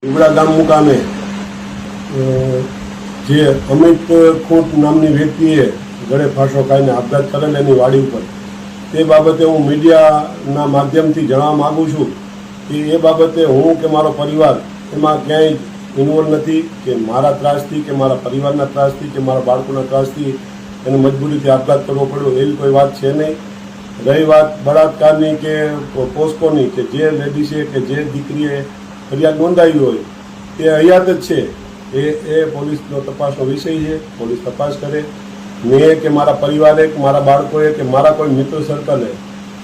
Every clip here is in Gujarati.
ઉમરા ગામ મુકામે જે અમિત ખૂંટ નામની વ્યક્તિએ ગળે ફાંસો ખાઈને આપઘાત કરેલ એની વાડી ઉપર તે બાબતે હું મીડિયાના માધ્યમથી જણાવવા માગું છું કે એ બાબતે હું કે મારો પરિવાર એમાં ક્યાંય ઇન્વોલ્વ નથી કે મારા ત્રાસથી કે મારા પરિવારના ત્રાસથી કે મારા બાળકોના ત્રાસથી એને મજબૂરીથી આપઘાત કરવો પડ્યો એવી કોઈ વાત છે નહીં. રહી વાત બળાત્કારની કે પોસ્કોની કે જે લેડીસે કે જે દીકરીએ ફરિયાદ નોંધાવી હોય તે હયાત જ છે એ પોલીસનો તપાસનો વિષય છે. પોલીસ તપાસ કરે. મેં કે મારા પરિવારે કે મારા બાળકોએ કે મારા કોઈ મિત્ર સર્કલે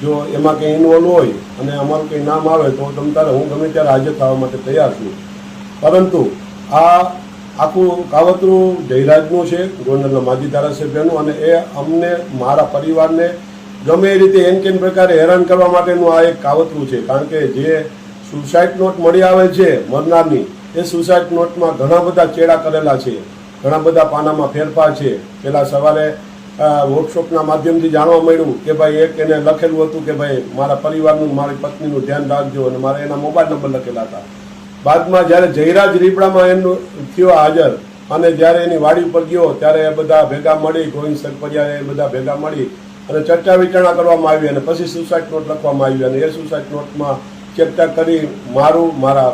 જો એમાં કંઈ ઇન્વોલ્વ હોય અને અમારું કંઈ નામ આવે તો તમ તારે હું ગમે ત્યારે હાજર થવા માટે તૈયાર છું. પરંતુ આ આખું કાવતરું જયરાજનું છે, ગોંડલના માજી ધારાસભ્યનું, અને એ અમને મારા પરિવારને ગમે એ રીતે એન કેન પ્રકારે હેરાન કરવા માટેનું આ એક કાવતરું છે. કારણ કે જે સુસાઇડ નોટ મળી આવે છે મરનારની, એ સુસાઇડ નોટમાં ઘણા બધા ચેડા કરેલા છે, ઘણા બધા પાનામાં ફેરફાર છે. પહેલાં સવારે વર્કશોપના માધ્યમથી જાણવા મળ્યું કે ભાઈ એક એને લખેલું હતું કે ભાઈ મારા પરિવારનું મારી પત્નીનું ધ્યાન રાખજો, અને મારે એના મોબાઈલ નંબર લખેલા હતા. બાદમાં જ્યારે જયરાજ રીબડામાં એનું થયો હાજર અને જ્યારે એની વાડી ઉપર ગયો ત્યારે એ બધા ભેગા મળી, ગોવિંદ સરપરિયા એ બધા ભેગા મળી અને ચર્ચા વિચારણા કરવામાં આવી અને પછી સુસાઇડ નોટ લખવામાં આવી અને એ સુસાઇડ નોટમાં ચર્ચા કરી મારું મારા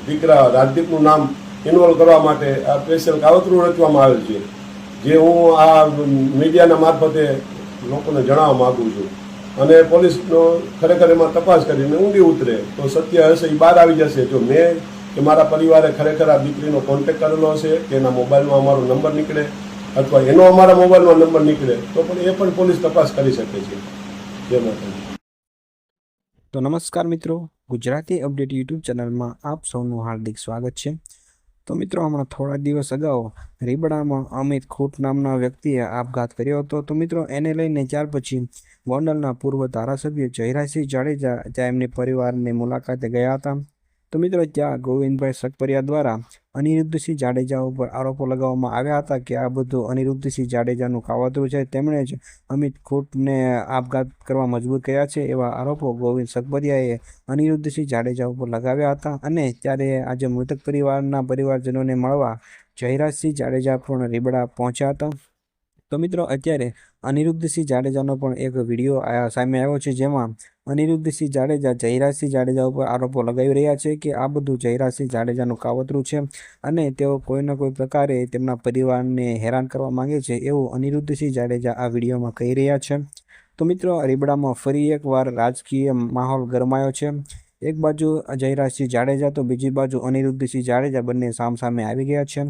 દીકરા રાજદીપનું નામ ઇન્વોલ્વ કરવા માટે આ સ્પેશિયલ કાવતરું રચવામાં આવેલ છે, જે હું આ મીડિયાના મારફતે લોકોને જણાવવા માગું છું. અને પોલીસનો ખરેખર એમાં તપાસ કરીને ઊંડી ઉતરે તો સત્ય હશે એ બહાર આવી જશે. જો મેં કે મારા પરિવારે ખરેખર આ દીકરીનો કોન્ટેક્ટ કરેલો હશે કે એના મોબાઈલમાં અમારો નંબર નીકળે અથવા એનો અમારા મોબાઈલમાં નંબર નીકળે તો પણ એ પણ પોલીસ તપાસ કરી શકે છે. જય માતાજી. તો નમસ્કાર મિત્રો, ગુજરાતી અપડેટ યુટ્યુબ ચેનલમાં આપ સૌનું હાર્દિક સ્વાગત છે. તો મિત્રો, હમણાં થોડા દિવસ અગાઉ રીબડામાં અમિત ખૂંટ નામના વ્યક્તિએ આપઘાત કર્યો હતો. તો મિત્રો, એને લઈને ત્યાર પછી ગોંડલના પૂર્વ ધારાસભ્ય જયરાજસિંહ જાડેજા ત્યાં એમની પરિવારની મુલાકાતે ગયા હતા. તો મિત્રો, ત્યાં ગોવિંદભાઈ સરપરિયા દ્વારા અનિરુદ્ધસિંહ જાડેજા ઉપર આરોપો લગાવવામાં આવ્યા હતા કે આ બધું અનિરુદ્ધસિંહ જાડેજાનું કાવતરું છે, તેમણે જ અમિત ખૂંટને આપઘાત કરવા મજબૂર કર્યા છે, એવા આરોપો ગોવિંદ સરપરિયાએ અનિરુદ્ધસિંહ જાડેજા ઉપર લગાવ્યા હતા. અને ત્યારે આજે મૃતક પરિવારજનોને મળવા જયરાજસિંહ જાડેજા પણ રીબડા પહોંચ્યા હતા. તો મિત્રો, અત્યારે અનિરુદ્ધસિંહ જાડેજાનો પણ એક વિડીયો સામે આવ્યો છે, જેમાં અનિરુદ્ધસિંહ જાડેજા જયરાજસિંહ જાડેજા ઉપર આરોપો લગાવી રહ્યા છે કે આ બધું જયરાજસિંહ જાડેજાનું કાવતરું છે અને તેઓ કોઈના કોઈ પ્રકારે તેમના પરિવારને હેરાન કરવા માંગે છે, એવું અનિરુદ્ધસિંહ જાડેજા આ વિડીયોમાં કહી રહ્યા છે. તો મિત્રો, રીબડામાં ફરી એકવાર રાજકીય માહોલ ગરમાયો છે. એક બાજુ જયરાજસિંહ જાડેજા તો બીજી બાજુ અનિરુદ્ધસિંહ જાડેજા બંને સામસામે આવી ગયા છે.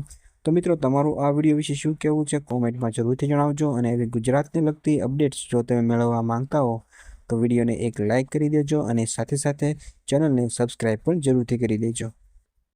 તો મિત્રો, તમારું આ વિડીયો વિશે શું કહેવું છે કોમેન્ટમાં જરૂરથી જણાવજો. અને એવી ગુજરાતને લગતી અપડેટ્સ જો તમે મેળવવા માંગતા હો તો વિડીયોને એક લાઇક કરી દેજો અને સાથે સાથે ચેનલને સબસ્ક્રાઈબ પણ જરૂરથી કરી દેજો.